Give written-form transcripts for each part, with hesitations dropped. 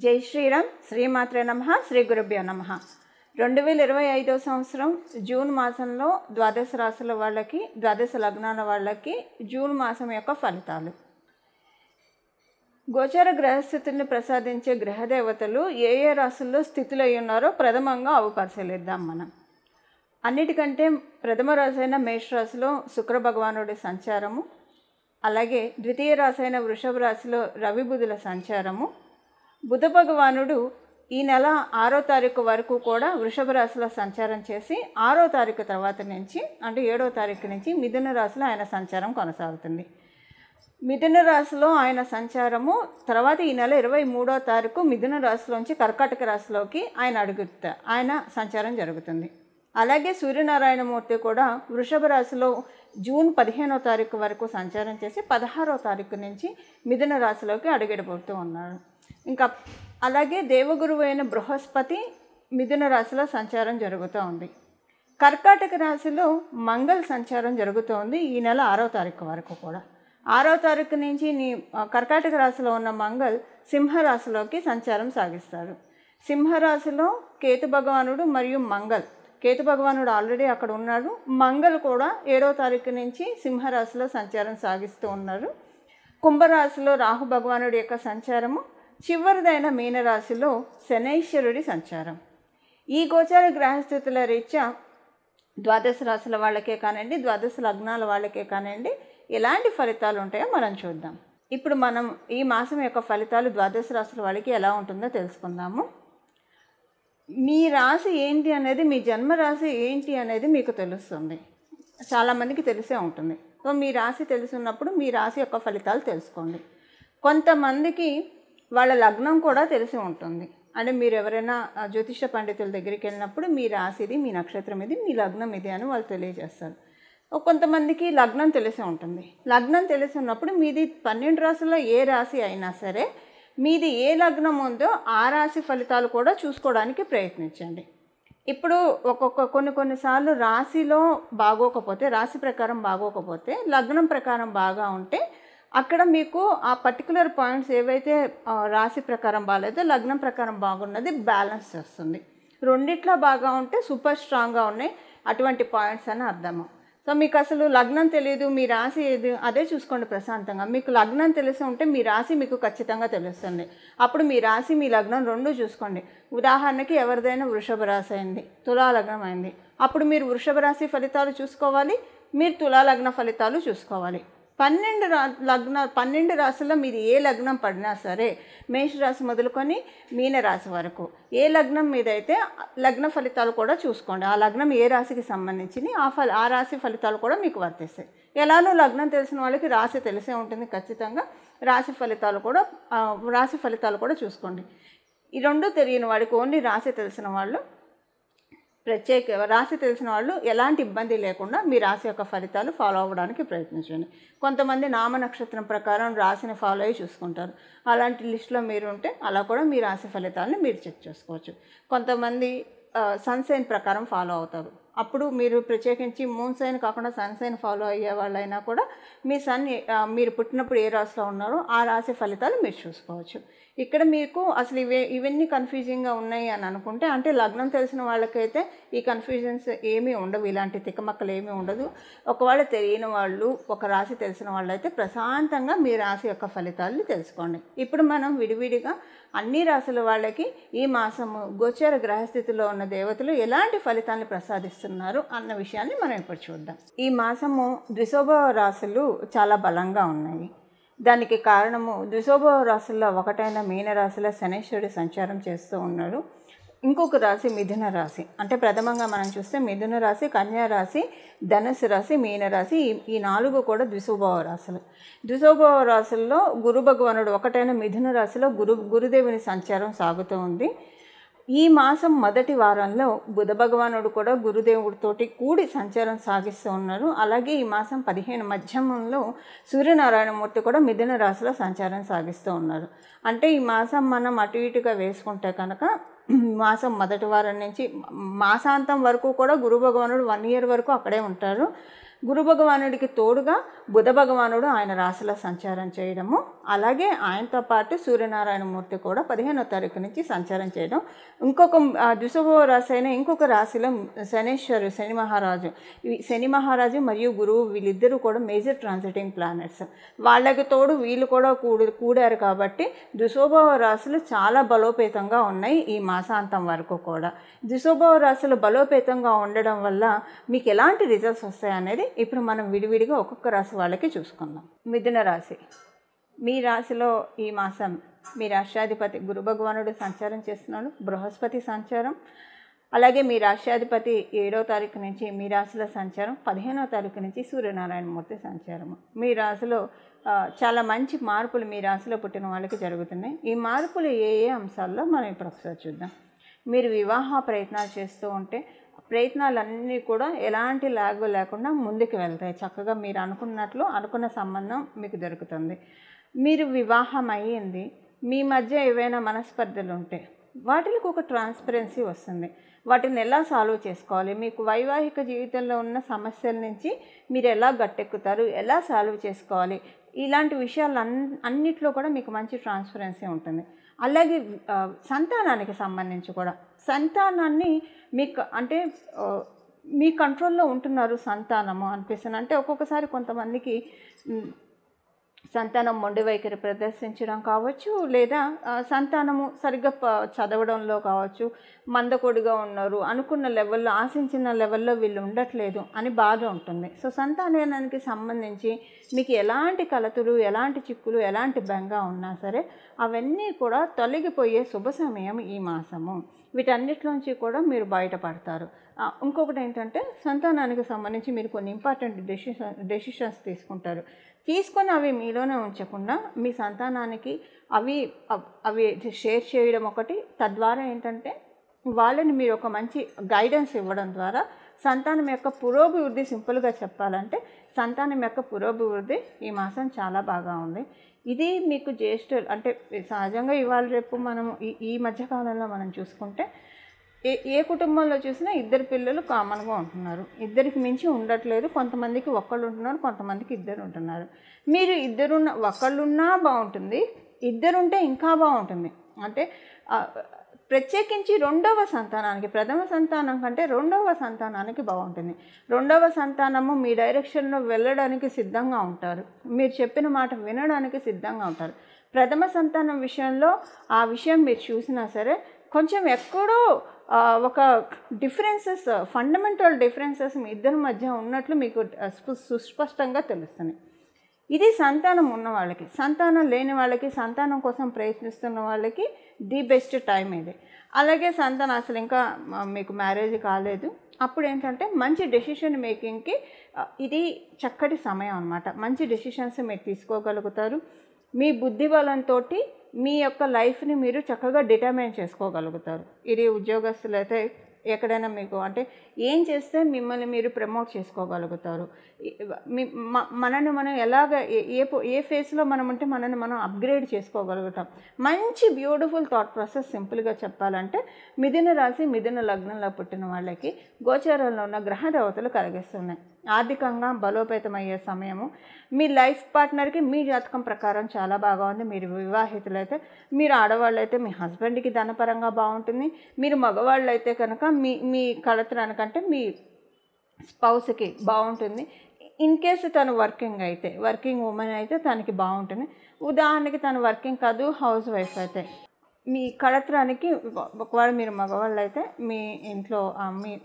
జై శ్రీరామ్. శ్రీమాత్రే నమః. శ్రీ గురుభ్యో నమః. 2025 సంవత్సరం జూన్ మాసంలో ద్వాదశ రాశుల వాళ్ళకి, ద్వాదశ లగ్నాల వాళ్ళకి జూన్ మాసం యొక్క ఫలితాలు. గోచర గ్రహస్థితుల్ని ప్రసాదించే గ్రహదేవతలు ఏ ఏ రాశుల్లో స్థితులు అయి ఉన్నారో ప్రథమంగా అవి పరిశీలిద్దాం మనం. అన్నిటికంటే ప్రథమ రాశి అయిన మేషరాశిలో శుక్ర భగవానుడి సంచారము, అలాగే ద్వితీయ రాశి అయిన వృషభ రాశిలో రవి బుధుల సంచారము, బుధ భగవానుడు ఈ నెల 6వ తారీఖు వరకు కూడా వృషభ రాశిలో సంచారం చేసి 6వ తారీఖు తర్వాత నుంచి అంటే 7వ తారీఖు నుంచి మిథున రాశిలో ఆయన సంచారం కొనసాగుతుంది. మిథున రాశిలో ఆయన సంచారము తర్వాత ఈ నెల 23వ తారీఖు మిథున రాశిలోంచి కర్కాటక రాశిలోకి ఆయన సంచారం జరుగుతుంది. అలాగే సూర్యనారాయణమూర్తి కూడా వృషభ రాశిలో జూన్ 15వ తారీఖు వరకు సంచారం చేసి 16వ తారీఖు నుంచి మిథున రాశిలోకి అడుగిడబోతూ ఉన్నాడు. ఇంకా అలాగే దేవగురువు అయిన బృహస్పతి మిథున రాశిలో సంచారం జరుగుతూ ఉంది. కర్కాటక రాశిలో మంగళ సంచారం జరుగుతూ ఉంది ఈ నెల 6వ తారీఖు వరకు కూడా. 6వ తారీఖు నుంచి కర్కాటక రాశిలో ఉన్న మంగళ సింహరాశిలోకి సంచారం సాగిస్తారు. సింహరాశిలో కేతు భగవానుడు మరియు కేతు భగవానుడు ఆల్రెడీ అక్కడ ఉన్నాడు. మంగళ కూడా 7వ తారీఖు నుంచి సింహరాశిలో సంచారం సాగిస్తూ ఉన్నారు. కుంభరాశిలో రాహు భగవానుడి యొక్క సంచారము, చివరిదైన మీనరాశిలో శనైశ్వరుడి సంచారం. ఈ గోచార గ్రహస్థితుల రీత్యా ద్వాదశ రాశుల వాళ్ళకే కానివ్వండి, ద్వాదశ లగ్నాల వాళ్ళకే కానివ్వండి ఎలాంటి ఫలితాలు ఉంటాయో మనం చూద్దాం. ఇప్పుడు మనం ఈ మాసం యొక్క ఫలితాలు ద్వాదశ రాశుల వాళ్ళకి ఎలా ఉంటుందో తెలుసుకుందాము. మీ రాశి ఏంటి అనేది, మీ జన్మరాశి ఏంటి అనేది మీకు తెలుస్తుంది. చాలామందికి తెలిసే ఉంటుంది. సో మీ రాశి తెలుసున్నప్పుడు మీ రాశి యొక్క ఫలితాలు తెలుసుకోండి. కొంతమందికి వాళ్ళ లగ్నం కూడా తెలిసి ఉంటుంది. అంటే మీరు ఎవరైనా జ్యోతిష పండితుల దగ్గరికి వెళ్ళినప్పుడు మీ రాశి ఇది, మీ నక్షత్రం ఇది, మీ లగ్నం ఇది అని వాళ్ళు తెలియజేస్తారు. కొంతమందికి లగ్నం తెలిసి ఉంటుంది. లగ్నం తెలిసి ఉన్నప్పుడు మీది 12 రాశుల్లో ఏ రాశి అయినా సరే మీది ఏ లగ్నం ఉందో ఆ రాశి ఫలితాలు కూడా చూసుకోవడానికి ప్రయత్నించండి. ఇప్పుడు కొన్నిసార్లు రాశిలో బాగోకపోతే, రాశి ప్రకారం బాగోకపోతే లగ్నం ప్రకారం బాగా ఉంటే అక్కడ మీకు ఆ పర్టికులర్ పాయింట్స్ ఏవైతే రాశి ప్రకారం బాగాలేదో లగ్నం ప్రకారం బాగున్నది బ్యాలెన్స్ చేస్తుంది. రెండిట్లో బాగా ఉంటే సూపర్ స్ట్రాంగ్గా ఉన్నాయి అటువంటి పాయింట్స్ అని అర్థము. సో మీకు అసలు లగ్నం తెలియదు, మీ రాశి ఏది అదే చూసుకోండి ప్రశాంతంగా. మీకు లగ్నం తెలిసి ఉంటే మీ రాశి మీకు ఖచ్చితంగా తెలుస్తుంది. అప్పుడు మీ రాశి మీ లగ్నం రెండు చూసుకోండి. ఉదాహరణకి ఎవరిదైనా వృషభ రాశి అయింది, తులా లగ్నం అయింది, అప్పుడు మీరు వృషభ రాశి ఫలితాలు చూసుకోవాలి, మీరు తులా లగ్న ఫలితాలు చూసుకోవాలి. 12 రాశుల్లో మీరు ఏ లగ్నం పడినా సరే, మేషరాశి మొదలుకొని మీనరాశి వరకు ఏ లగ్నం మీద అయితే లగ్న ఫలితాలు కూడా చూసుకోండి. ఆ లగ్నం ఏ రాశికి సంబంధించి ఆ రాశి ఫలితాలు కూడా మీకు వర్తిస్తాయి. ఎలానో లగ్నం తెలిసిన వాళ్ళకి రాశి తెలిసే ఉంటుంది ఖచ్చితంగా. రాశి ఫలితాలు కూడా చూసుకోండి. ఈ రెండు తెలియని వాడికి ఓన్లీ రాశి తెలిసిన వాళ్ళు రాశి తెలిసిన వాళ్ళు ఎలాంటి ఇబ్బంది లేకుండా మీ రాశి యొక్క ఫలితాలు ఫాలో అవ్వడానికి ప్రయత్నించండి. కొంతమంది నామ నక్షత్రం ప్రకారం రాశిని ఫాలో అయ్యి చూసుకుంటారు. అలాంటి లిస్టులో మీరు ఉంటే అలా కూడా మీ రాశి ఫలితాలను మీరు చెక్ చేసుకోవచ్చు. కొంతమంది సన్సైన్ ప్రకారం ఫాలో అవుతారు. అప్పుడు మీరు ప్రత్యేకించి మూన్ సైన్ కాకుండా సన్సైన్ ఫాలో అయ్యే వాళ్ళైనా కూడా మీ మీరు పుట్టినప్పుడు ఏ రాశిలో ఉన్నారో ఆ రాశి ఫలితాలు మీరు చూసుకోవచ్చు. ఇక్కడ మీకు అసలు ఇవన్నీ కన్ఫ్యూజింగ్గా ఉన్నాయి అని అనుకుంటే, అంటే లగ్నం తెలిసిన వాళ్ళకైతే ఈ కన్ఫ్యూజన్స్ ఏమీ ఉండవు, ఇలాంటి తిక్కమక్కలు ఏమీ ఉండదు. ఒకవేళ తెలియని వాళ్ళు, ఒక రాశి తెలిసిన వాళ్ళు అయితే ప్రశాంతంగా మీ రాశి యొక్క ఫలితాలను తెలుసుకోండి. ఇప్పుడు మనం విడివిడిగా అన్ని రాశుల వాళ్ళకి ఈ మాసము గోచర గ్రహస్థితిలో ఉన్న దేవతలు ఎలాంటి ఫలితాన్ని ప్రసాదిస్తున్నారు అన్న విషయాన్ని మనం ఇప్పుడు చూద్దాం. ఈ మాసము ద్విశోభ రాశులు చాలా బలంగా ఉన్నాయి. దానికి కారణము ద్విశోభ రాశుల్లో ఒకటైన మీనరాశిలో శనైశ్వరుడు సంచారం చేస్తూ ఉన్నాడు. ఇంకొక రాశి మిథున రాశి. అంటే ప్రథమంగా మనం చూస్తే మిథున రాశి, కన్యా రాశి, ధనుసు రాశి, మీనరాశి ఈ 4 కూడా ద్విశోభవ రాశులు. ద్విశోభవ రాశుల్లో గురు భగవానుడు ఒకటైన మిథున రాశిలో గురుదేవుని సంచారం సాగుతూ ఉంది. ఈ మాసం మొదటి వారంలో బుధ భగవానుడు కూడా గురుదేవుడితోటి కూడి సంచారం సాగిస్తూ ఉన్నారు. అలాగే ఈ మాసం 15 మధ్యమంలో సూర్యనారాయణమూర్తి కూడా మిథున రాశిలో సంచారం సాగిస్తూ ఉన్నారు. అంటే ఈ మాసం మనం అటు ఇటుగా వేసుకుంటే కనుక మాసం మొదటి వారం నుంచి మాసాంతం వరకు కూడా గురు భగవానుడు 1 year వరకు అక్కడే ఉంటారు. గురు భగవానుడికి తోడుగా బుధ భగవానుడు ఆయన రాశిలో సంచారం చేయడము, అలాగే ఆయనతో పాటు సూర్యనారాయణమూర్తి కూడా 15వ తారీఖు నుంచి సంచారం చేయడం, ఇంకొక ద్విశుభ రాశి అయిన ఇంకొక రాశిలో శని మహారాజు, శని మహారాజు మరియు గురువు వీళ్ళిద్దరూ కూడా మేజర్ ట్రాన్సిటింగ్ ప్లానెట్స్, వాళ్ళకి తోడు వీళ్ళు కూడా కూడారు కాబట్టి ద్విశుభ రాశులు చాలా బలోపేతంగా ఉన్నాయి ఈ మాసాంతం వరకు కూడా. ద్విశుభ రాశులు బలోపేతంగా ఉండడం వల్ల మీకు ఎలాంటి రిజల్ట్స్ వస్తాయి అనేది ఇప్పుడు మనం విడివిడిగా ఒక్కొక్క రాశి వాళ్ళకి చూసుకుందాం. మిథున రాశి, మీ రాశిలో ఈ మాసం మీ రాష్ట్రాధిపతి గురు భగవానుడు సంచారం చేస్తున్నాడు, బృహస్పతి సంచారం, అలాగే మీ రాష్ట్రాధిపతి 7వ తారీఖు నుంచి మీ రాశిలో సంచారం, 15వ తారీఖు నుంచి సూర్యనారాయణమూర్తి సంచారము. మీ రాశిలో చాలా మంచి మార్పులు మీ రాశిలో పుట్టిన వాళ్ళకి జరుగుతున్నాయి. ఈ మార్పులు ఏ ఏ అంశాల్లో మనం ఇప్పుడు ఒకసారి చూద్దాం. మీరు వివాహ ప్రయత్నాలు చేస్తూ ఉంటే ప్రయత్నాలన్నీ కూడా ఎలాంటి లాగు లేకుండా ముందుకు వెళ్తాయి. చక్కగా మీరు అనుకున్న సంబంధం మీకు దొరుకుతుంది. మీరు వివాహం అయ్యింది, మీ మధ్య ఏవైనా మనస్పర్ధలు ఉంటే వాటికి ఒక ట్రాన్స్పరెన్సీ వస్తుంది. వాటిని ఎలా సాల్వ్ చేసుకోవాలి, మీకు వైవాహిక జీవితంలో ఉన్న సమస్యల నుంచి మీరు ఎలా గట్టెక్కుతారు, ఎలా సాల్వ్ చేసుకోవాలి, ఇలాంటి విషయాలు అన్నిట్లో కూడా మీకు మంచి ట్రాన్స్పరెన్సీ ఉంటుంది. అలాగే సంతానానికి సంబంధించి కూడా సంతానాన్ని మీకు అంటే మీ కంట్రోల్లో ఉంటున్నారు సంతానము అనిపిస్తుంది. అంటే ఒక్కొక్కసారి కొంతమందికి సంతానం మొండి వైఖరి ప్రదర్శించడం కావచ్చు, లేదా సంతానము సరిగ్గా చదవడంలో కావచ్చు, మందకొడిగా ఉన్నారు, అనుకున్న లెవెల్లో ఆశించిన లెవెల్లో వీళ్ళు ఉండట్లేదు అని బాధ ఉంటుంది. సో సంతానానికి సంబంధించి మీకు ఎలాంటి కలతులు, ఎలాంటి చిక్కులు, ఎలాంటి బెంగ ఉన్నా సరే అవన్నీ కూడా తొలగిపోయే శుభ సమయం ఈ మాసము. వీటన్నిటిలోంచి కూడా మీరు బయటపడతారు. ఇంకొకటి ఏంటంటే సంతానానికి సంబంధించి మీరు కొన్ని ఇంపార్టెంట్ డెసిషన్స్ తీసుకొని అవి మీలోనే ఉంచకుండా మీ సంతానానికి అవి షేర్ చేయడం ఒకటి. తద్వారా ఏంటంటే వాళ్ళని మీరు ఒక మంచి గైడెన్స్ ఇవ్వడం ద్వారా సంతానం యొక్క పురోభివృద్ధి, సింపుల్గా చెప్పాలంటే సంతానం యొక్క పురోభివృద్ధి ఈ మాసం చాలా బాగా ఉంది. ఇది మీకు జ్యేష్ఠులు అంటే సహజంగా ఇవాళ రేపు మనం ఈ మధ్యకాలంలో మనం చూసుకుంటే ఏ కుటుంబంలో చూసినా ఇద్దరు పిల్లలు కామన్గా ఉంటున్నారు, ఇద్దరికి మించి ఉండట్లేదు. కొంతమందికి ఒక్కళ్ళు ఉంటున్నారు, కొంతమందికి ఇద్దరు ఉంటున్నారు. మీరు ఒకళ్ళున్నా బాగుంటుంది, ఇద్దరుంటే ఇంకా బాగుంటుంది. అంటే ప్రత్యేకించి రెండవ సంతానానికి, ప్రథమ సంతానం కంటే రెండవ సంతానానికి బాగుంటుంది. రెండవ సంతానము మీ డైరెక్షన్లో వెళ్ళడానికి సిద్ధంగా ఉంటారు, మీరు చెప్పిన మాట వినడానికి సిద్ధంగా ఉంటారు. ప్రథమ సంతానం విషయంలో ఆ విషయం మీరు చూసినా సరే కొంచెం ఎక్కడో ఒక డిఫరెన్సెస్, ఫండమెంటల్ డిఫరెన్సెస్ మీ ఇద్దరి మధ్య ఉన్నట్లు మీకు సుస్పష్టంగా తెలుస్తుంది. ఇది సంతానం ఉన్న వాళ్ళకి. సంతానం లేని వాళ్ళకి, సంతానం కోసం ప్రయత్నిస్తున్న వాళ్ళకి ది బెస్ట్ టైం ఇది. అలాగే సంతానం అసలు ఇంకా మీకు మ్యారేజ్ కాలేదు, అప్పుడు ఏంటంటే మంచి డెసిషన్ మేకింగ్కి ఇది చక్కటి సమయం అన్నమాట. మంచి డెసిషన్స్ మీరు తీసుకోగలుగుతారు. మీ బుద్ధి బలంతో మీ యొక్క లైఫ్ని మీరు చక్కగా డిటర్మైన్ చేసుకోగలుగుతారు. ఇది ఉద్యోగస్తులు అయితే ఎక్కడైనా మీకు అంటే ఏం చేస్తే మిమ్మల్ని మీరు ప్రమోట్ చేసుకోగలుగుతారు, మనని మనం ఎలాగ ఏ ఫేస్లో మనం ఉంటే మనని మనం అప్గ్రేడ్ చేసుకోగలుగుతాం. మంచి బ్యూటిఫుల్ థాట్ ప్రాసెస్. సింపుల్గా చెప్పాలంటే మిథున రాశి, మిథున లగ్నంలో పుట్టిన వాళ్ళకి గోచారంలో ఉన్న గ్రహ దేవతలు కలిగిస్తున్నాయి. ఆర్థికంగా బలోపేతమయ్యే సమయము. మీ లైఫ్ పార్ట్నర్కి మీ జాతకం ప్రకారం చాలా బాగా ఉంది. మీరు వివాహితులైతే, మీరు ఆడవాళ్ళైతే మీ హస్బెండ్కి ధనపరంగా బాగుంటుంది. మీరు మగవాళ్ళు అయితే కనుక మీ కళత్రానికంటే మీ స్పౌస్కి బాగుంటుంది. ఇన్ కేసు తను వర్కింగ్ ఉమెన్ అయితే తనకి బాగుంటుంది. ఉదాహరణకి తను వర్కింగ్ కాదు, హౌస్ వైఫ్ అయితే మీ కళత్రానికి, ఒకవేళ మీరు మగవాళ్ళు అయితే మీ ఇంట్లో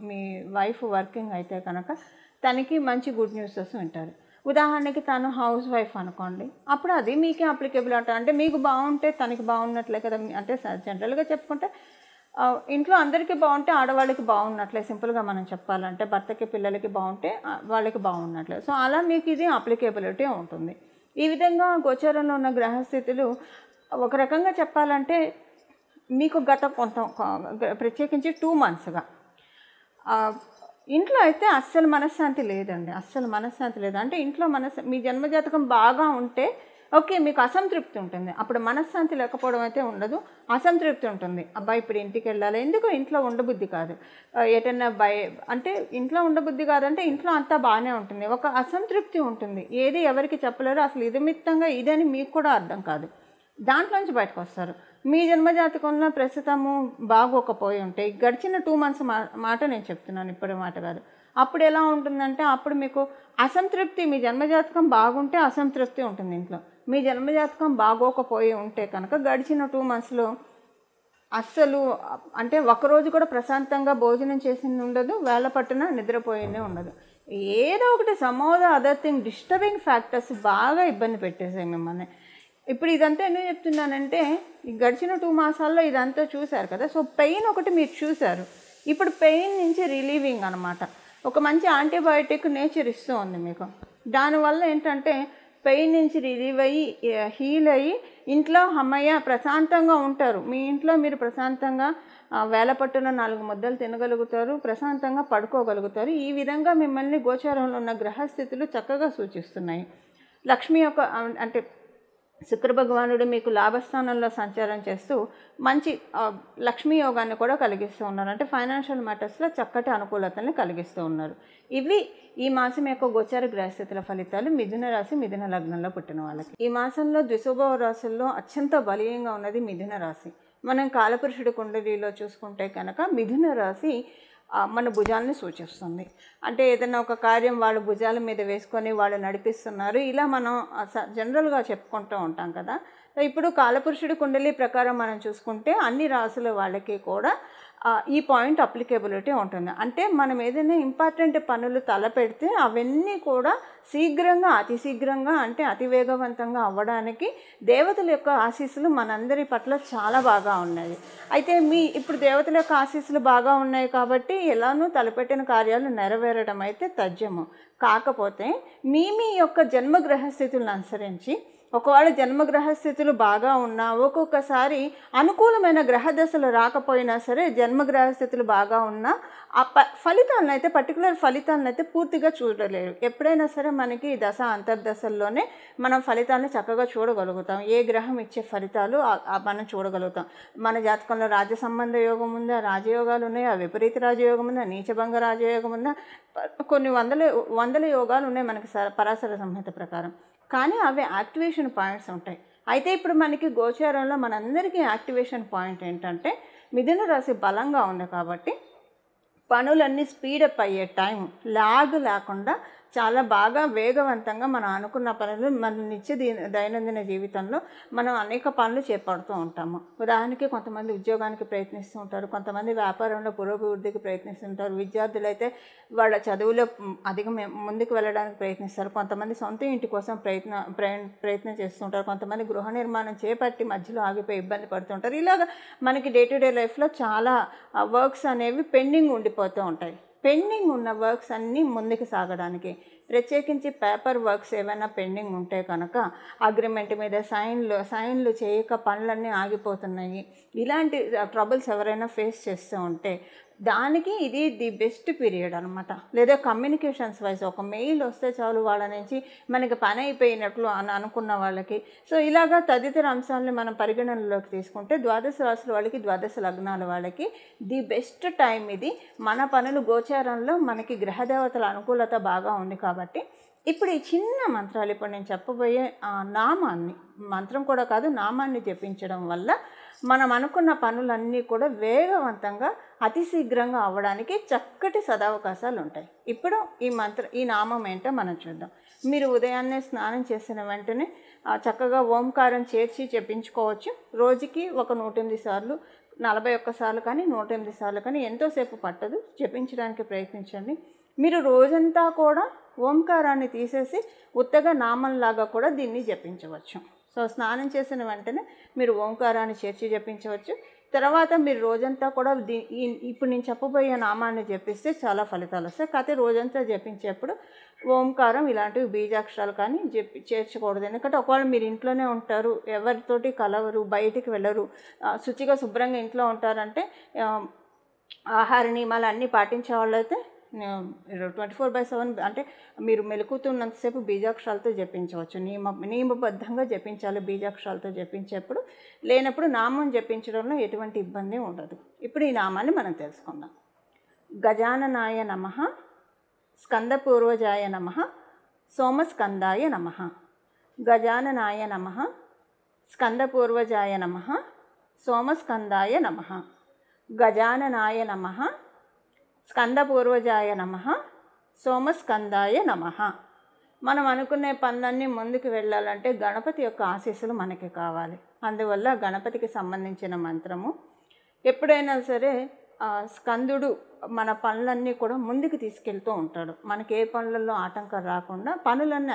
మీ వైఫ్ వర్కింగ్ అయితే కనుక తనకి మంచి గుడ్ న్యూసెస్ వింటారు. ఉదాహరణకి తను హౌస్ వైఫ్ అనుకోండి, అప్పుడు అది మీకే అప్లికేబుల్ అంటారు. అంటే మీకు బాగుంటే తనకి బాగున్నట్లే కదా. అంటే జనరల్గా చెప్పుకుంటే ఇంట్లో అందరికీ బాగుంటే ఆడవాళ్ళకి బాగున్నట్లే. సింపుల్గా మనం చెప్పాలంటే భర్తకి, పిల్లలకి బాగుంటే వాళ్ళకి బాగున్నట్లే. సో అలా మీకు ఇది అప్లికేబిలిటీ ఉంటుంది. ఈ విధంగా గోచారంలో ఉన్న గ్రహస్థితులు ఒక రకంగా చెప్పాలంటే మీకు గత ప్రత్యేకించి 2 monthsగా ఇంట్లో అయితే అస్సలు మనశ్శాంతి లేదండి, అస్సలు మనశ్శాంతి లేదు. అంటే ఇంట్లో మీ జన్మజాతకం బాగా ఉంటే ఓకే, మీకు అసంతృప్తి ఉంటుంది. అప్పుడు మనశ్శాంతి లేకపోవడం అయితే ఉండదు, అసంతృప్తి ఉంటుంది. అబ్బాయి ఇప్పుడు ఇంటికి వెళ్ళాలి, ఎందుకు ఇంట్లో ఉండబుద్ధి కాదు, ఎటన్నా అంటే ఇంట్లో ఉండబుద్ధి కాదంటే ఇంట్లో అంతా బాగానే ఉంటుంది, ఒక అసంతృప్తి ఉంటుంది, ఏది ఎవరికి చెప్పలేరు, అసలు ఇదమిత్తంగా ఇదని మీకు కూడా అర్థం కాదు. దాంట్లోంచి బయటకు వస్తారు. మీ జన్మజాతకంలో ప్రస్తుతము బాగోకపోయి ఉంటే, గడిచిన 2 months మాట నేను చెప్తున్నాను, ఇప్పుడే మాట కాదు. అప్పుడు ఎలా ఉంటుందంటే, అప్పుడు మీకు అసంతృప్తి, మీ జన్మజాతకం బాగుంటే అసంతృప్తి ఉంటుంది ఇంట్లో. మీ జన్మజాతకం బాగోకపోయి ఉంటే కనుక గడిచిన 2 monthsలో అస్సలు అంటే ఒకరోజు కూడా ప్రశాంతంగా భోజనం చేసింది ఉండదు, వేళ పట్టున నిద్రపోయిందే ఉండదు. ఏదో ఒకటి some or the other thing disturbing factors బాగా ఇబ్బంది పెట్టేసాయి మిమ్మల్ని. ఇప్పుడు ఇదంతా ఎందుకు చెప్తున్నానంటే, ఈ గడిచిన 2 మాసాల్లో ఇదంతా చూశారు కదా, సో పెయిన్ ఒకటి మీరు చూశారు. ఇప్పుడు పెయిన్ నుంచి రిలీవింగ్ అనమాట, ఒక మంచి యాంటీబయాటిక్ నేచర్ ఇస్తూ ఉంది మీకు. దానివల్ల ఏంటంటే పెయిన్ నుంచి రిలీవ్ అయ్యి హీల్ అయ్యి ఇంట్లో అమ్మయ్య ప్రశాంతంగా ఉంటారు. మీ ఇంట్లో మీరు ప్రశాంతంగా వేళ పట్టున 4 ముద్దలు తినగలుగుతారు, ప్రశాంతంగా పడుకోగలుగుతారు. ఈ విధంగా మిమ్మల్ని గోచారంలో ఉన్న గ్రహస్థితులు చక్కగా సూచిస్తున్నాయి. లక్ష్మి యొక్క అంటే శుక్ర భగవానుడు మీకు లాభస్థానంలో సంచారం చేస్తూ మంచి లక్ష్మీ యోగాన్ని కూడా కలిగిస్తూ ఉన్నారు. అంటే ఫైనాన్షియల్ మ్యాటర్స్లో చక్కటి అనుకూలతల్ని కలిగిస్తూ ఉన్నారు. ఇవి ఈ మాసం యొక్క గోచార గ్రహస్థితుల ఫలితాలు మిథున రాశి, మిథున లగ్నంలో పుట్టిన వాళ్ళకి. ఈ మాసంలో ద్విశోభవ రాశుల్లో అత్యంత బలీయంగా ఉన్నది మిథున రాశి. మనం కాలపురుషుడి కుండలిలో చూసుకుంటే కనుక మిథున రాశి మన భుజాలని సూచిస్తుంది. అంటే ఏదైనా ఒక కార్యం వాళ్ళు భుజాల మీద వేసుకొని వాళ్ళు నడిపిస్తున్నారు, ఇలా మనం జనరల్గా చెప్పుకుంటూ ఉంటాం కదా. ఇప్పుడు కాలపురుషుడి కుండలి ప్రకారం మనం చూసుకుంటే అన్ని రాసుల వాళ్ళకి కూడా ఈ పాయింట్ అప్లికేబిలిటీ ఉంటుంది. అంటే మనం ఏదైనా ఇంపార్టెంట్ పనులు తలపెడితే అవన్నీ కూడా శీఘ్రంగా, అతి శీఘ్రంగా, అంటే అతి వేగవంతంగా అవ్వడానికి దేవతల యొక్క ఆశీస్సులు మనందరి పట్ల చాలా బాగా ఉన్నాయి. అయితే ఇప్పుడు దేవతల యొక్క ఆశీస్సులు బాగా ఉన్నాయి కాబట్టి ఎలానూ తలపెట్టిన కార్యాలు నెరవేరడం అయితే తథ్యము. కాకపోతే మీ యొక్క జన్మగ్రహస్థితులను అనుసరించి ఒకవేళ జన్మగ్రహస్థితులు బాగా ఉన్నా, ఒక్కొక్కసారి అనుకూలమైన గ్రహదశలు రాకపోయినా సరే జన్మగ్రహస్థితులు బాగా ఉన్నా ఆ ఫలితాలను అయితే, పర్టికులర్ ఫలితాలను అయితే పూర్తిగా చూడలేరు. ఎప్పుడైనా సరే మనకి దశ అంతర్దశల్లోనే మనం ఫలితాలను చక్కగా చూడగలుగుతాం. ఏ గ్రహం ఇచ్చే ఫలితాలు మనం చూడగలుగుతాం. మన జాతకంలో రాజ్య సంబంధ యోగం ఉందా, రాజయోగాలు ఉన్నాయా, విపరీత రాజయోగం ఉందా, నీచభంగ రాజయోగం ఉందా, కొన్ని వందల యోగాలు ఉన్నాయి మనకి పరాశర సంహిత ప్రకారం. కానీ అవి యాక్టివేషన్ పాయింట్స్ ఉంటాయి. అయితే ఇప్పుడు మనకి గోచారంలో మనందరికీ యాక్టివేషన్ పాయింట్ ఏంటంటే మిథున రాశి బలంగా ఉంది కాబట్టి పనులన్నీ స్పీడప్ అయ్యే టైం లాగ్ లేకుండా చాలా బాగా వేగవంతంగా మనం అనుకున్న పనులు మన దైనందిన జీవితంలో మనం అనేక పనులు చేపడుతూ ఉంటాము. ఉదాహరణకి కొంతమంది ఉద్యోగానికి ప్రయత్నిస్తూ ఉంటారు, కొంతమంది వ్యాపారంలో పురోభివృద్ధికి ప్రయత్నిస్తుంటారు, విద్యార్థులు అయితే వాళ్ళ చదువులో అధిక ముందుకు వెళ్ళడానికి ప్రయత్నిస్తారు, కొంతమంది సొంత ఇంటి కోసం ప్రయత్నం చేస్తుంటారు, కొంతమంది గృహ నిర్మాణం చేపట్టి మధ్యలో ఆగిపోయి ఇబ్బంది పడుతుంటారు. ఇలాగ మనకి డే టు డే లైఫ్లో చాలా వర్క్స్ అనేవి పెండింగ్ ఉండిపోతూ ఉంటాయి. పెండింగ్ ఉన్న వర్క్స్ అన్నీ ముందుకు సాగడానికి, ప్రత్యేకించి పేపర్ వర్క్స్ ఏమైనా పెండింగ్ ఉంటే కనుక అగ్రిమెంట్ మీద సైన్లు చేయక పనులన్నీ ఆగిపోతున్నాయి, ఇలాంటి ట్రబుల్స్ ఎవరైనా ఫేస్ చేస్తూ ఉంటే దానికి ఇది ది బెస్ట్ పీరియడ్ అనమాట. లేదా కమ్యూనికేషన్స్ వైజ్ ఒక మెయిల్ వస్తే చాలు వాళ్ళ నుంచి మనకి పని అయిపోయినట్లు అనుకున్న వాళ్ళకి. సో ఇలాగా తదితర అంశాలని మనం పరిగణనలోకి తీసుకుంటే ద్వాదశ రాశుల వాళ్ళకి, ద్వాదశ లగ్నాల వాళ్ళకి ది బెస్ట్ టైం ఇది. మన పనులు గోచారంలో మనకి గ్రహదేవతల అనుకూలత బాగా ఉంది కాబట్టి ఇప్పుడు ఈ చిన్న మంత్రాలు, ఇప్పుడు నేను చెప్పబోయే నామాన్ని, మంత్రం కూడా కాదు, నామాన్ని జపించడం వల్ల మనం అనుకున్న పనులన్నీ కూడా వేగవంతంగా అతి శీఘ్రంగా అవ్వడానికి చక్కటి సదవకాశాలు ఉంటాయి. ఇప్పుడు ఈ నామం ఏంటో మనం చూద్దాం. మీరు ఉదయాన్నే స్నానం చేసిన వెంటనే చక్కగా ఓంకారం చేర్చి జపించుకోవచ్చు. రోజుకి ఒక 108 సార్లు, 41 సార్లు కానీ 108 సార్లు కానీ, ఎంతోసేపు పట్టదు, జపించడానికి ప్రయత్నించండి. మీరు రోజంతా కూడా ఓంకారాన్ని తీసేసి ఉత్తగా నామంలాగా కూడా దీన్ని జపించవచ్చు. సో స్నానం చేసిన వెంటనే మీరు ఓంకారాన్ని చేర్చి జపించవచ్చు. తర్వాత మీరు రోజంతా కూడా ఇప్పుడు నేను చెప్పబోయే నామాన్ని జపిస్తే చాలా ఫలితాలు వస్తాయి. కాకపోతే రోజంతా జపించేప్పుడు ఓంకారం ఇలాంటివి బీజాక్షరాలు కానీ చేర్చకూడదు. ఎందుకంటే ఒకవేళ మీరు ఇంట్లోనే ఉంటారు, ఎవరితోటి కలవరు, బయటికి వెళ్ళరు, శుచిగా శుభ్రంగా ఇంట్లో ఉంటారంటే ఆహార నియమాలు అన్నీ పాటించే వాళ్ళైతే 24/7 అంటే మీరు మెలుకుతున్నంతసేపు బీజాక్షరాలతో జపించవచ్చు. నియమబద్ధంగా జపించాలి. బీజాక్షరాలతో జపించేప్పుడు లేనప్పుడు నామం జపించడంలో ఎటువంటి ఇబ్బంది ఉండదు. ఇప్పుడు ఈ నామాన్ని మనం తెలుసుకుందాం. గజాననాయ నమః, స్కందపూర్వజాయ నమః, సోమస్కందాయ నమః. గజాననాయ నమః, స్కందపూర్వజాయ నమః, సోమస్కందాయ నమః. గజాననాయ నమః, స్కందపూర్వజాయ నమః, సోమస్కందాయ నమః. మనం అనుకునే పనులన్నీ ముందుకు వెళ్ళాలంటే గణపతి యొక్క ఆశీస్సులు మనకి కావాలి. అందువల్ల గణపతికి సంబంధించిన మంత్రము ఎప్పుడైనా సరే స్కందుడు మన పనులన్నీ కూడా ముందుకు తీసుకెళ్తూ ఉంటాడు. మనకి ఏ పనులలో ఆటంకం రాకుండా పనులన్నీ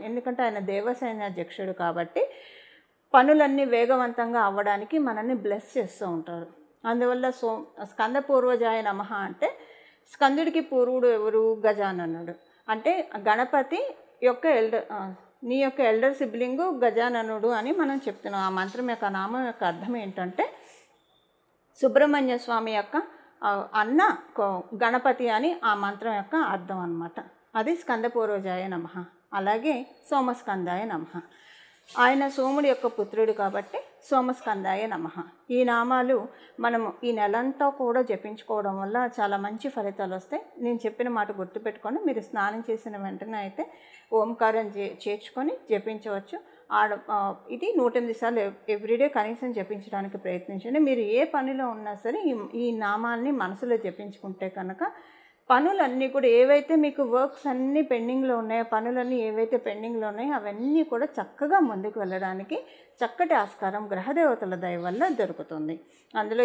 ఎందుకంటే ఆయన దేవసైన్యాధ్యక్షుడు కాబట్టి పనులన్నీ వేగవంతంగా అవ్వడానికి మనల్ని బ్లెస్ చేస్తూ ఉంటాడు. అందువల్ల స్కందపూర్వజాయ నమః అంటే స్కందుడికి పూర్వుడు ఎవరు? గజాననుడు. అంటే గణపతి యొక్క నీ యొక్క ఎల్డర్ సిబ్లింగు గజాననుడు అని మనం చెప్తున్నాం. ఆ మంత్రం యొక్క నామం యొక్క అర్థం ఏంటంటే సుబ్రహ్మణ్య స్వామి యొక్క అన్న గణపతి అని ఆ మంత్రం యొక్క అర్థం అన్నమాట. అది స్కందపూర్వజాయ నమః. అలాగే సోమస్కందాయ నమః. ఆయన సోముడి యొక్క పుత్రుడు కాబట్టి సోమస్కందాయ నమః. ఈ నామాలు మనము ఈ నెలంతా కూడా జపించుకోవడం వల్ల చాలా మంచి ఫలితాలు వస్తాయి. నేను చెప్పిన మాట గుర్తుపెట్టుకొని మీరు స్నానం చేసిన వెంటనే అయితే ఓంకారం చేర్చుకొని జపించవచ్చు. ఇది 108 సార్లు ఎవ్రీడే కనీసం జపించడానికి ప్రయత్నించండి. మీరు ఏ పనిలో ఉన్నా సరే ఈ నామాల్ని మనసులో జపించుకుంటే కనుక పనులన్నీ కూడా ఏవైతే మీకు వర్క్స్ అన్నీ పెండింగ్లో ఉన్నాయో, పనులన్నీ ఏవైతే పెండింగ్లో ఉన్నాయో అవన్నీ కూడా చక్కగా ముందుకు వెళ్ళడానికి చక్కటి ఆస్కారం గ్రహదేవతల దయ వల్ల దొరుకుతుంది. అందులో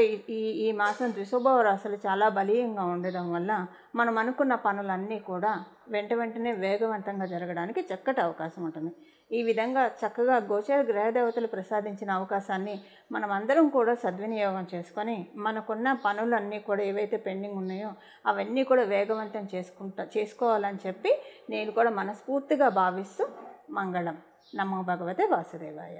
ఈ మాసం ద్విశోభవ రాశులు చాలా బలీయంగా ఉండడం వల్ల మనం అనుకున్న పనులన్నీ కూడా వెంటనే వేగవంతంగా జరగడానికి చక్కటి అవకాశం ఉంటుంది. ఈ విధంగా చక్కగా గోచర గ్రహదేవతలు ప్రసాదించిన అవకాశాన్ని మనం అందరం కూడా సద్వినియోగం చేసుకొని మనకున్న పనులన్నీ కూడా ఏవైతే పెండింగ్ ఉన్నాయో అవన్నీ కూడా వేగవంతం చేసుకోవాలని చెప్పి నేను కూడా మనస్ఫూర్తిగా భావిస్తూ మంగళం. నమో భగవతే వాసుదేవాయ.